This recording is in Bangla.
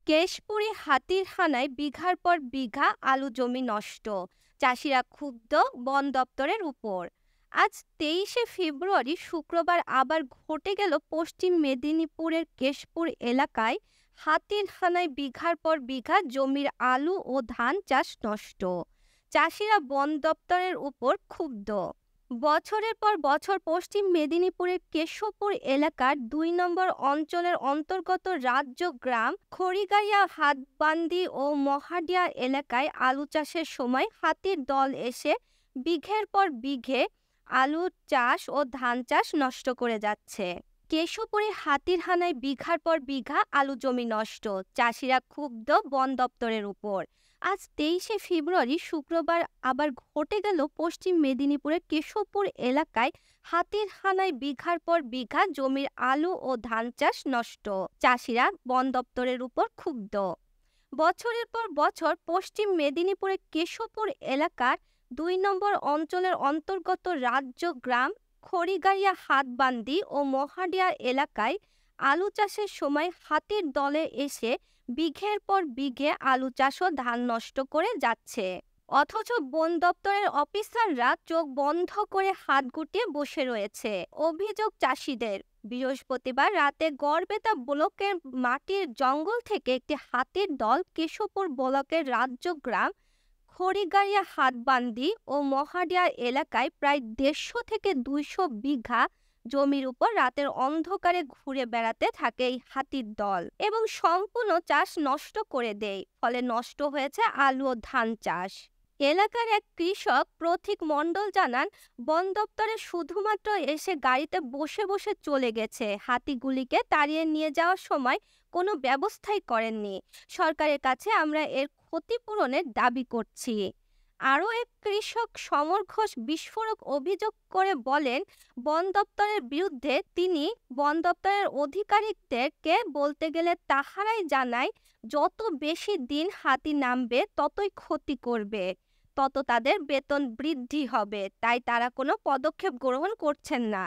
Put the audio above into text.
কেশপুরে হাতির হানায় বিঘার পর বিঘা আলু জমি নষ্ট, চাষিরা ক্ষুব্ধ বন দপ্তরের উপর। আজ 23শে ফেব্রুয়ারি শুক্রবার আবার ঘটে গেল পশ্চিম মেদিনীপুরের কেশপুর এলাকায় হাতির হানায় বিঘার পর বিঘা জমির আলু ও ধান চাষ নষ্ট। চাষিরা বন দপ্তরের উপর ক্ষুব্ধ। বছরের পর বছর পশ্চিম মেদিনীপুরের কেশবপুর এলাকার ২ নম্বর অঞ্চলের অন্তর্গত রাজ্য গ্রাম খড়িগাইয়া হাতবান্দি ও মহাডিয়া এলাকায় আলু চাষের সময় হাতির দল এসে বিঘের পর বিঘে আলু চাষ ও ধান চাষ নষ্ট করে যাচ্ছে। কেশবপুরে হাতির হানায় বিঘার পর বিঘা আলু জমি নষ্ট, চাষিরা ক্ষুব্ধ বন দপ্তরের উপর। আজ 23শে ফেব্রুয়ারি শুক্রবার আবার ঘটে গেল পশ্চিম মেদিনীপুরের কেশবপুর এলাকায় হাতির হানায় বিঘার পর বিঘা জমির আলু ও ধান চাষ নষ্ট, চাষিরা বন দপ্তরের উপর ক্ষুব্ধ। বছরের পর বছর পশ্চিম মেদিনীপুরের কেশবপুর এলাকার ২ নম্বর অঞ্চলের অন্তর্গত রাজ্য গ্রাম খড়িগাইয়া হাতবান্দি ও মহাডিয়া এলাকায় আলু চাষের সময় হাতির দলে এসে বিঘের পর বিঘে আলু চাষ ও ধান নষ্ট করে যাচ্ছে, অথচ বন দপ্তরের অফিসাররা চোখ বন্ধ করে হাত গুটিয়ে বসে রয়েছে। অভিযোগ চাষিদের। বৃহস্পতিবার রাতে গড়বেতা ব্লকের মাটির জঙ্গল থেকে একটি হাতির দল কেশবপুর ব্লকের রাজ্য গ্রাম খড়িগাইয়া হাতবান্দি ও মহাডিয়া এলাকায় প্রায় ১৫০ থেকে ২০০ বিঘা জমির উপর রাতের অন্ধকারে ঘুরে বেড়াতে থাকে এই হাতির দল এবং সম্পূর্ণ চাষ নষ্ট করে দেয়। ফলে নষ্ট হয়েছে আলু ও ধান চাষ। এলাকার এক কৃষক প্রতীক মণ্ডল জানান, বন দপ্তরে শুধুমাত্র এসে গাড়িতে বসে বসে চলে গেছে, হাতিগুলিকে তাড়িয়ে নিয়ে যাওয়ার সময় কোনো ব্যবস্থাই করেননি। সরকারের কাছে আমরা এর ক্ষতিপূরণের দাবি করছি। আরও এক কৃষক সমর ঘোষ বিস্ফোরক অভিযোগ করে বলেন, বন দপ্তরের বিরুদ্ধে তিনি বন দপ্তরের আধিকারিকদেরকে বলতে গেলে তাহারাই জানায় যত বেশি দিন হাতি নামবে ততই ক্ষতি করবে, তত তাদের বেতন বৃদ্ধি হবে, তাই তারা কোনো পদক্ষেপ গ্রহণ করছেন না।